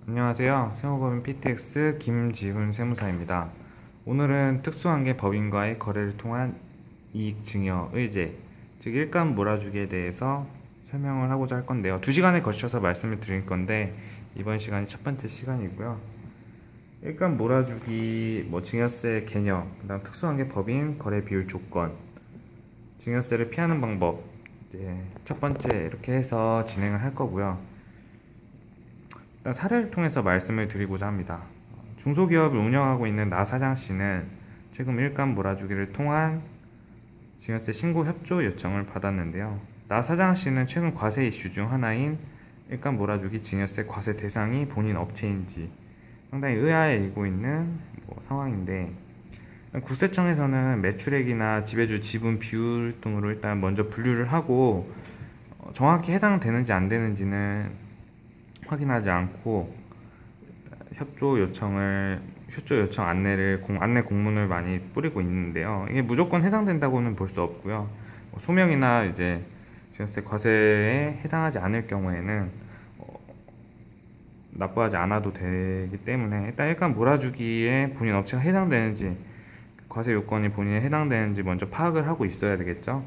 안녕하세요. 세무법인 PTX 김지훈 세무사입니다. 오늘은 특수관계 법인과의 거래를 통한 이익 증여 의제, 즉 일감 몰아주기에 대해서 설명을 하고자 할 건데요. 2시간에 걸쳐서 말씀을 드릴 건데 이번 시간이 첫 번째 시간이고요. 일감 몰아주기, 증여세 개념, 그다음 특수관계 법인 거래 비율 조건, 증여세를 피하는 방법, 첫 번째 이렇게 해서 진행을 할 거고요. 일단 사례를 통해서 말씀을 드리고자 합니다. 중소기업을 운영하고 있는 나 사장씨는 최근 일감 몰아주기를 통한 증여세 신고 협조 요청을 받았는데요. 나 사장씨는 최근 과세 이슈 중 하나인 일감 몰아주기 증여세 과세 대상이 본인 업체인지 상당히 의아해 일고 있는 상황인데, 국세청에서는 매출액이나 지배주 지분 비율 등으로 일단 먼저 분류를 하고 정확히 해당되는지 안 되는지는 확인하지 않고 협조 요청 안내 공문을 많이 뿌리고 있는데요. 이게 무조건 해당된다고는 볼 수 없고요. 소명이나 이제 증여세 과세에 해당하지 않을 경우에는 납부하지 않아도 되기 때문에 일단 일감 몰아주기에 본인 업체가 해당되는지, 과세 요건이 본인에 해당되는지 먼저 파악을 하고 있어야 되겠죠.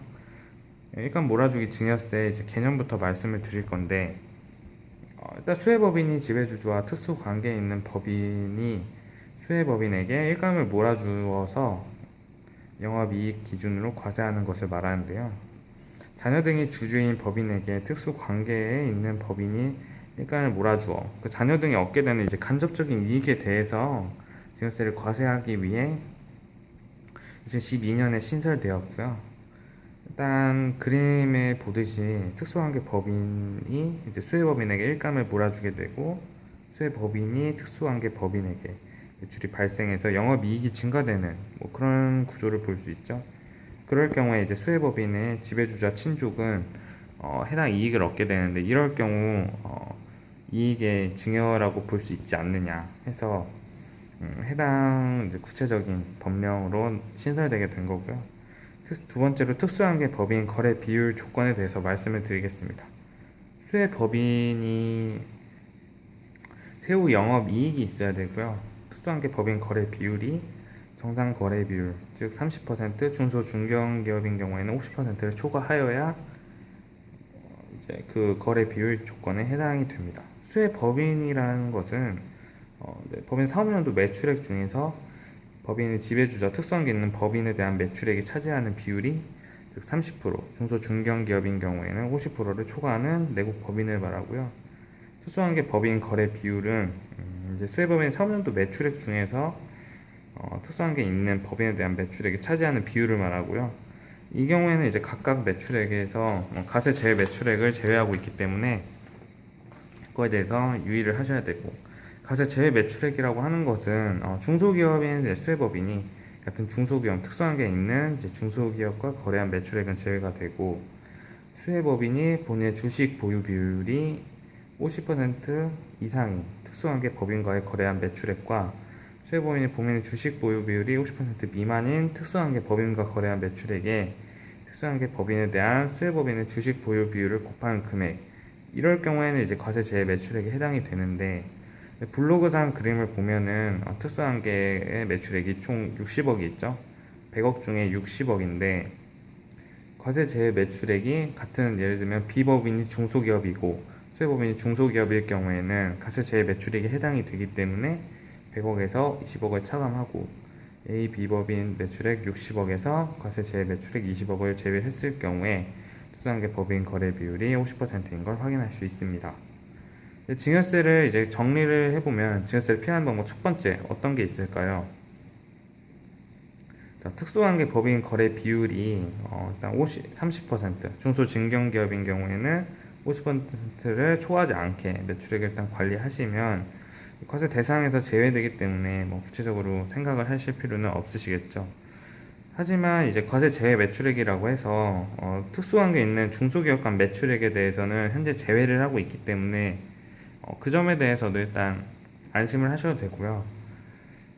일감 몰아주기 증여세 이제 개념부터 말씀을 드릴 건데, 일단 수혜법인이 지배주주와 특수관계에 있는 법인이 수혜법인에게 일감을 몰아주어서 영업이익 기준으로 과세하는 것을 말하는데요. 자녀 등이 주주인 법인에게 특수관계에 있는 법인이 일감을 몰아주어 그 자녀 등이 얻게 되는 이제 간접적인 이익에 대해서 증여세를 과세하기 위해 2012년에 신설되었고요. 일단 그림에 보듯이 특수관계 법인이 이제 수혜법인에게 일감을 몰아주게 되고, 수혜법인이 특수관계 법인에게 매출이 발생해서 영업이익이 증가되는 그런 구조를 볼 수 있죠. 그럴 경우에 이제 수혜법인의 지배주자 친족은 해당 이익을 얻게 되는데, 이럴 경우 이익의 증여라고 볼 수 있지 않느냐 해서 해당 이제 구체적인 법령으로 신설되게 된 거고요. 두 번째로 특수관계 법인 거래 비율 조건에 대해서 말씀을 드리겠습니다. 수혜법인이 세후 영업이익이 있어야 되고요. 특수관계 법인 거래 비율이 정상 거래 비율, 즉 30%, 중소 중견기업인 경우에는 50%를 초과하여야 이제 그 거래 비율 조건에 해당이 됩니다. 수혜법인이라는 것은 법인 사업연도 매출액 중에서 법인의 지배주자 특수관계 있는 법인에 대한 매출액이 차지하는 비율이 즉 30%, 중소 중견기업인 경우에는 50%를 초과하는 내국 법인을 말하고요. 특수관계 법인 거래 비율은 이제 수혜법인 사업연도 매출액 중에서 특수관계 있는 법인에 대한 매출액이 차지하는 비율을 말하고요. 이 경우에는 이제 각각 매출액에서 가세 제외 매출액을 제외하고 있기 때문에 그거에 대해서 유의를 하셔야 되고, 가세 제외 매출액이라고 하는 것은 중소기업인 수혜법인이 같은 중소기업 특수관계에 있는 이제 중소기업과 거래한 매출액은 제외가 되고, 수혜법인이 본인의 주식 보유 비율이 50% 이상인 특수관계 법인과의 거래한 매출액과 수혜법인이 본인의 주식 보유 비율이 50% 미만인 특수관계 법인과 거래한 매출액에 특수관계 법인에 대한 수혜법인의 주식 보유 비율을 곱하는 금액, 이럴 경우에는 이제 과세 제외 매출액에 해당이 되는데, 블로그상 그림을 보면은 특수관계의 매출액이 총 60억이 있죠. 100억 중에 60억인데 과세 제외 매출액이 같은, 예를 들면 B법인이 중소기업이고 수혜법인이 중소기업일 경우에는 과세 제외 매출액이 해당이 되기 때문에 100억에서 20억을 차감하고, A, B법인 매출액 60억에서 과세 제외 매출액 20억을 제외했을 경우에 특수관계 법인 거래 비율이 50%인 걸 확인할 수 있습니다. 증여세를 이제 정리를 해보면 증여세를 피하는 방법 첫 번째 어떤 게 있을까요? 자, 특수관계 법인 거래 비율이 일단 30%, 중소 중견기업인 경우에는 50%를 초과하지 않게 매출액을 일단 관리하시면 과세 대상에서 제외되기 때문에 구체적으로 생각을 하실 필요는 없으시겠죠. 하지만 이제 과세 제외 매출액이라고 해서 특수관계 있는 중소기업 간 매출액에 대해서는 현재 제외를 하고 있기 때문에 그 점에 대해서도 일단 안심을 하셔도 되고요.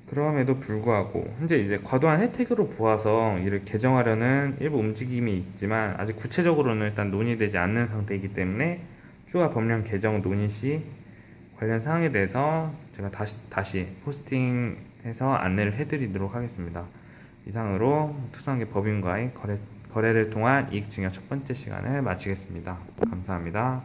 그럼에도 불구하고 현재 이제 과도한 혜택으로 보아서 이를 개정하려는 일부 움직임이 있지만 아직 구체적으로는 일단 논의되지 않는 상태이기 때문에 추가 법령 개정 논의 시 관련 사항에 대해서 제가 다시 포스팅해서 안내를 해드리도록 하겠습니다. 이상으로 특수관계 법인과의 거래를 통한 이익 증여 첫 번째 시간을 마치겠습니다. 감사합니다.